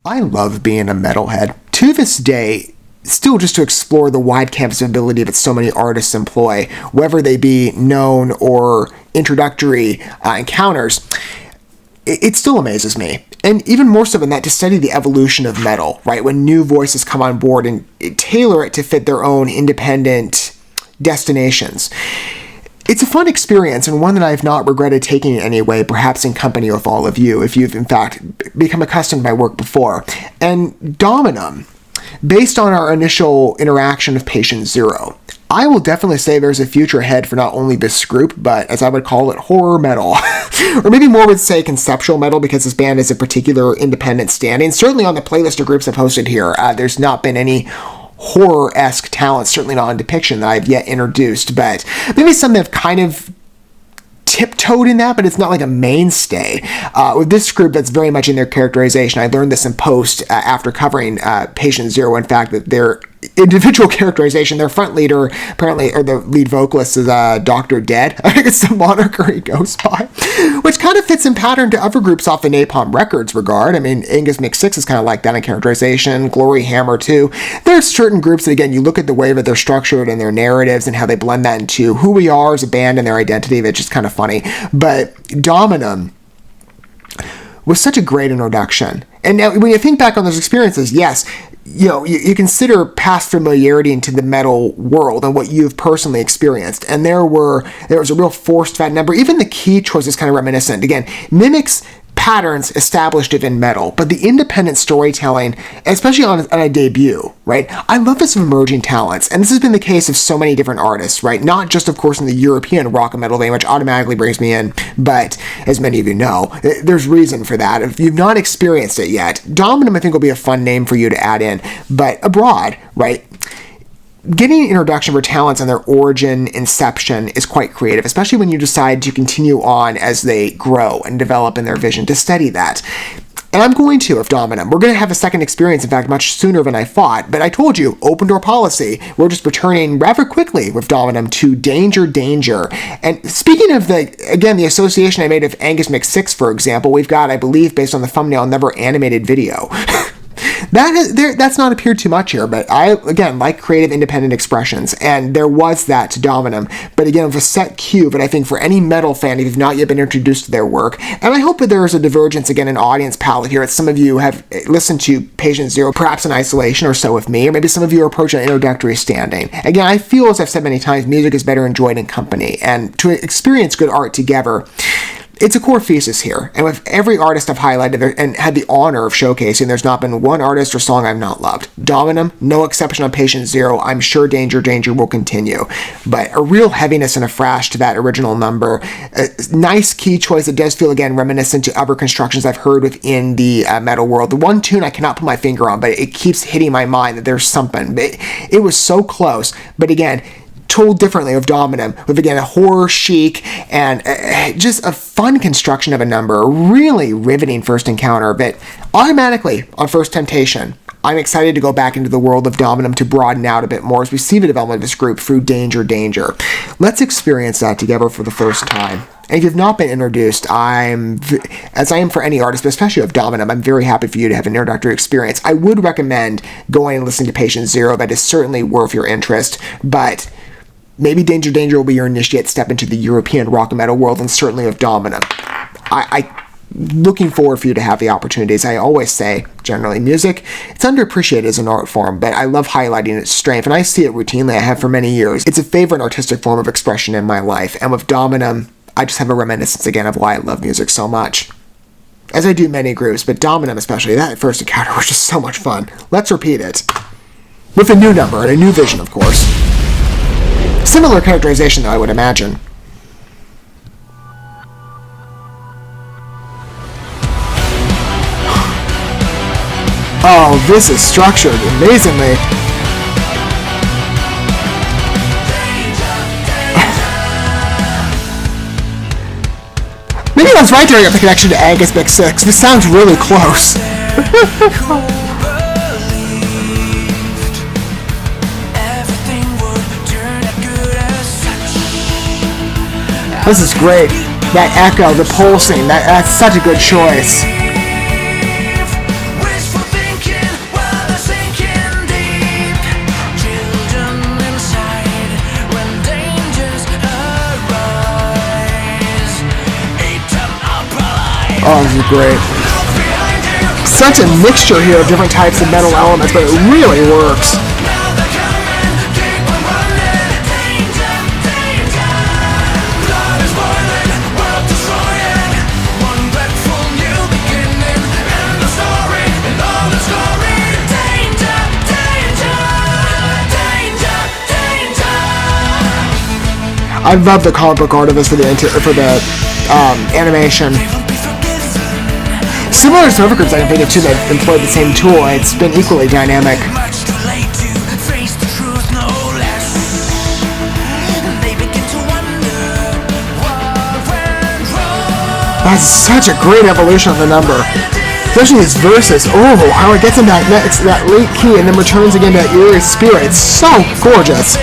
I love being a metalhead. To this day, still just to explore the wide canvas ability that so many artists employ, whether they be known or introductory encounters, it still amazes me. And even more so than that, to study the evolution of metal, right? When new voices come on board and tailor it to fit their own independent destinations. It's a fun experience, and one that I have not regretted taking in any way, perhaps in company with all of you, if you've in fact become accustomed to my work before. And DOMINUM, based on our initial interaction with Patient Zero, I will definitely say there's a future ahead for not only this group, but as I would call it, horror metal. Or maybe more would say conceptual metal, because this band is a particular independent standing. Certainly on the playlist of groups I've hosted here, there's not been any horror-esque talent, certainly not in depiction, that I've yet introduced, but maybe some that have kind of tiptoed in that, but it's not like a mainstay. With this group, that's very much in their characterization. I learned this in post after covering Patient Zero, in fact, that their individual characterization, their front leader, apparently, or the lead vocalist is Dr. Dead. I think it's the moniker he goes by, which kind of fits in pattern to other groups off the Napalm Records regard. I mean, Angus McSix is kind of like that in characterization, Glory Hammer too. There's certain groups that, again, you look at the way that they're structured and their narratives and how they blend that into who we are as a band and their identity, that's just kind of funny. But DOMINUM was such a great introduction. And now, when you think back on those experiences, yes, you consider past familiarity into the metal world and what you've personally experienced. And there was a real forced fat number. Even the key choice is kind of reminiscent. Again, mimics patterns established within metal, but the independent storytelling, especially on a debut, right? I love this emerging talents, and this has been the case of so many different artists, right? Not just, of course, in the European rock and metal vein, which automatically brings me in, but as many of you know, there's reason for that. If you've not experienced it yet, DOMINUM, I think, will be a fun name for you to add in, but abroad, right? Getting an introduction for talents and their origin inception is quite creative, especially when you decide to continue on as they grow and develop in their vision, to study that. And I'm going to, with DOMINUM. We're going to have a second experience, in fact, much sooner than I thought. But I told you, open door policy. We're just returning rather quickly with DOMINUM to Danger. And speaking of the association I made of Angus McSix, for example, we've got, I believe, based on the thumbnail, never animated video. That's not appeared too much here, but I, again, like creative independent expressions, and there was that to DOMINUM, but again, with a set cue that I think for any metal fan, if you've not yet been introduced to their work, and I hope that there is a divergence, again, in audience palette here, that some of you have listened to Patient Zero, perhaps in isolation or so with me, or maybe some of you are approaching an introductory standing. Again, I feel, as I've said many times, music is better enjoyed in company, and to experience good art together, it's a core thesis here, and with every artist I've highlighted and had the honor of showcasing, there's not been one artist or song I've not loved. DOMINUM, no exception on Patient Zero. I'm sure Danger will continue, but a real heaviness and a thrash to that original number. A nice key choice that does feel, again, reminiscent to other constructions I've heard within the metal world. The one tune I cannot put my finger on, but it keeps hitting my mind that there's something. It was so close, but again, told differently of DOMINUM, with, again, a horror chic and just a fun construction of a number, a really riveting first encounter, but automatically, on first temptation, I'm excited to go back into the world of DOMINUM to broaden out a bit more as we see the development of this group through Danger. Let's experience that together for the first time. And if you've not been introduced, as I am for any artist, but especially of DOMINUM, I'm very happy for you to have an introductory experience. I would recommend going and listening to Patient Zero. That is certainly worth your interest, but maybe Danger will be your initiate step into the European rock and metal world, and certainly with DOMINUM. I'm looking forward for you to have the opportunities. I always say, generally, music, it's underappreciated as an art form, but I love highlighting its strength, and I see it routinely. I have for many years. It's a favorite artistic form of expression in my life, and with DOMINUM, I just have a reminiscence again of why I love music so much. As I do many groups, but DOMINUM especially, that first encounter was just so much fun. Let's repeat it. With a new number and a new vision, of course. Similar characterization, though, I would imagine. Oh, this is structured amazingly. Maybe I was right there at the connection to Angus McSix. This sounds really close. This is great. That echo, the pulsing, that's such a good choice. great. Such a mixture here of different types of metal elements, but it really works. I love the comic book art of this for the animation. Similar to some other groups I can think of too that employed the same tool, it's been equally dynamic. That's such a great evolution of the number. Especially his verses. Oh, how it gets in that late key and then returns again to that eerie spirit. It's so gorgeous.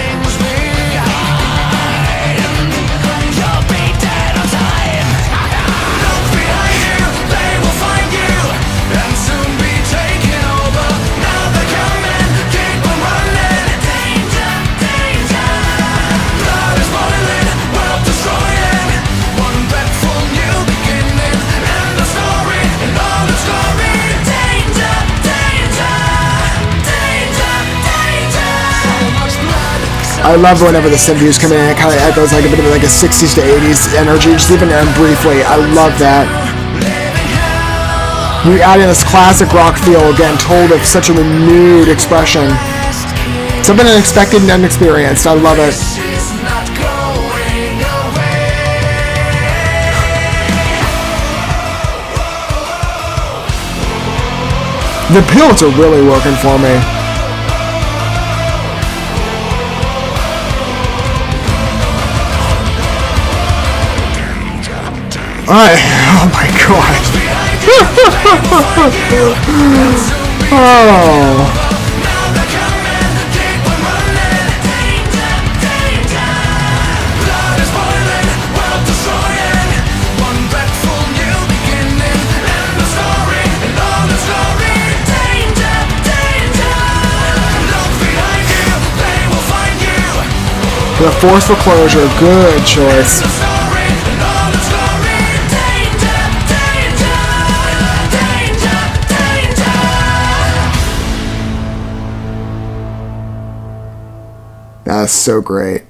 I love whenever the synth views come in, it kind of echoes like a bit of like a 60s to 80s energy, just even briefly. I love that. You add in this classic rock feel, again, told of such a renewed expression. Something unexpected and unexperienced. I love it. The pilots are really working for me. Oh my god. Oh. The forceful closure, good choice. That's so great.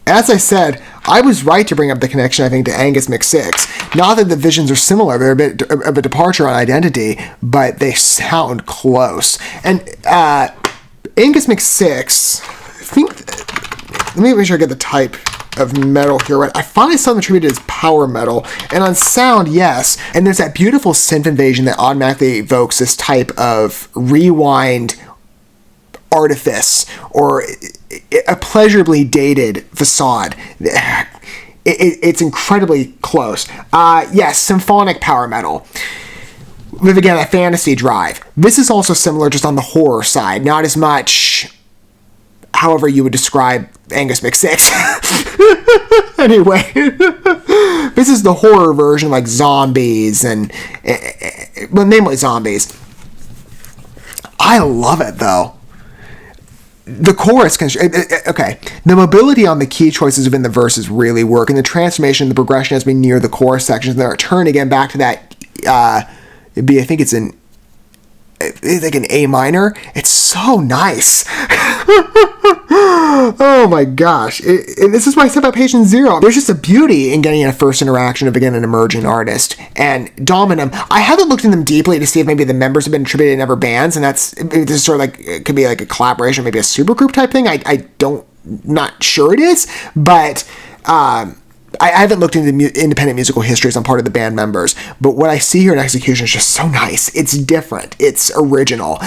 As I said, I was right to bring up the connection, I think, to Angus McSix. Not that the visions are similar, they're a bit of a departure on identity, but they sound close. And Angus McSix, I think, let me make sure I get the type of metal here right. I finally saw them attributed as power metal, and on sound, yes. And there's that beautiful synth invasion that automatically evokes this type of rewind artifice or a pleasurably dated facade. It's incredibly close. Yes, symphonic power metal with, again, a fantasy drive. This is also similar, just on the horror side, not as much however you would describe Angus McSix. Anyway, this is the horror version, like zombies and, well, namely zombies. I love it, though. The chorus, okay, the mobility on the key choices within the verses really work, and the transformation, the progression as we near the chorus sections, and then return again back to that, I think it's like an A minor. It's so nice. Oh my gosh. And this is why I said about Patient Zero. There's just a beauty in getting a first interaction of, again, an emerging artist. And DOMINUM, I haven't looked in them deeply to see if maybe the members have been attributed in other bands, and this is sort of like, it could be like a collaboration, maybe a supergroup type thing. Not sure it is, but I haven't looked into independent musical histories on part of the band members, but what I see here in execution is just so nice. It's different. It's original.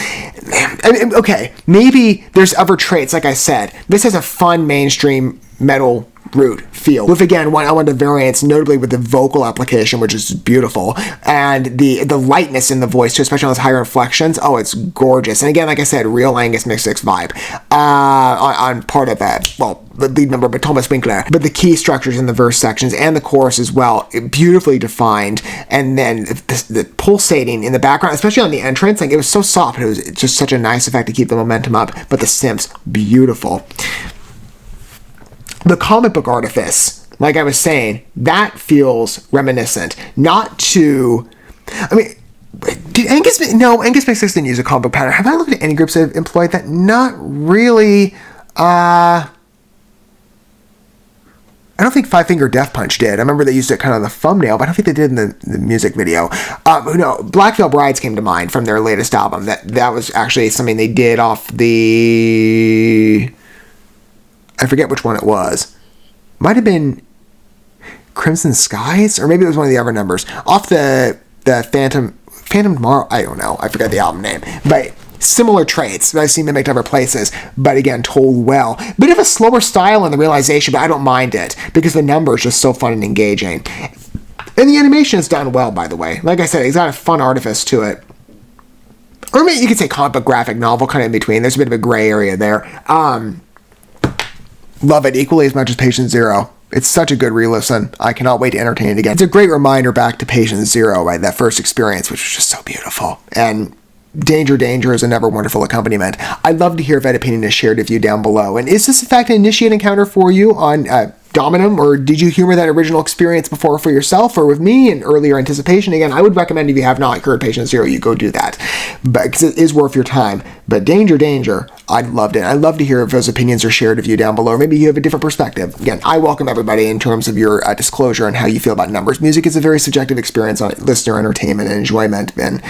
Okay, maybe there's other traits, like I said. This has a fun mainstream metal root feel. With, again, one element of variance, notably with the vocal application, which is beautiful, and the lightness in the voice, too, especially on those higher inflections. Oh, it's gorgeous. And again, like I said, real Angus McSix vibe on part of that. Well, the lead member, but Thomas Winkler. But the key structures in the verse sections and the chorus as well, beautifully defined. And then the pulsating in the background, especially on the entrance, like, it was so soft. It was just such a nice effect to keep the momentum up. But the synths, beautiful. The comic book artifice, like I was saying, that feels reminiscent. Not to, I mean, did Angus makes this didn't use a comic book pattern. Have I looked at any groups that have employed that? Not really. I don't think Five Finger Death Punch did. I remember they used it kind of on the thumbnail, but I don't think they did in the music video. No, Black Veil Brides came to mind from their latest album. That was actually something they did off the... I forget which one it was. Might have been Crimson Skies, or maybe it was one of the other numbers. Off the Phantom Tomorrow, I don't know. I forgot the album name. But similar traits that I've seen them make other places, but again, told well. Bit of a slower style in the realization, but I don't mind it because the number is just so fun and engaging. And the animation is done well, by the way. Like I said, it's got a fun artifice to it. Or maybe you could say comic book graphic novel, kind of in between. There's a bit of a gray area there. Love it equally as much as Patient Zero. It's such a good re-listen. I cannot wait to entertain it again. It's a great reminder back to Patient Zero, right? That first experience, which was just so beautiful. And Danger, Danger is another wonderful accompaniment. I'd love to hear if that opinion is shared with you down below. And is this, in fact, an initiate encounter for you on DOMINUM, or did you humor that original experience before for yourself or with me in earlier anticipation? Again, I would recommend if you have not heard Patient Zero, you go do that, because it is worth your time. But Danger, Danger, I loved it. I'd love to hear if those opinions are shared with you down below. Or maybe you have a different perspective. Again, I welcome everybody in terms of your disclosure and how you feel about numbers. Music is a very subjective experience on listener entertainment and enjoyment, and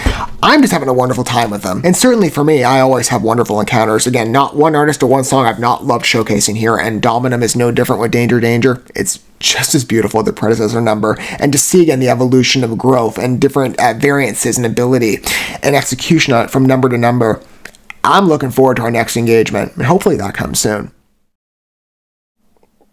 I'm just having a wonderful time with them. And certainly for me, I always have wonderful encounters. Again, not one artist or one song I've not loved showcasing here, and DOMINUM is no different with Danger, Danger. It's just as beautiful as the predecessor number, and to see again the evolution of growth and different variances and ability and execution on it from number to number. I'm looking forward to our next engagement, and hopefully that comes soon.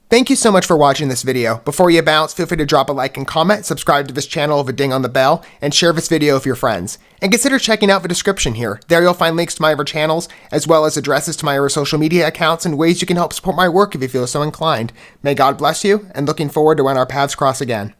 Thank you so much for watching this video. Before you bounce, feel free to drop a like and comment, subscribe to this channel with a ding on the bell, and share this video with your friends. And consider checking out the description here. There you'll find links to my other channels, as well as addresses to my other social media accounts and ways you can help support my work if you feel so inclined. May God bless you, and looking forward to when our paths cross again.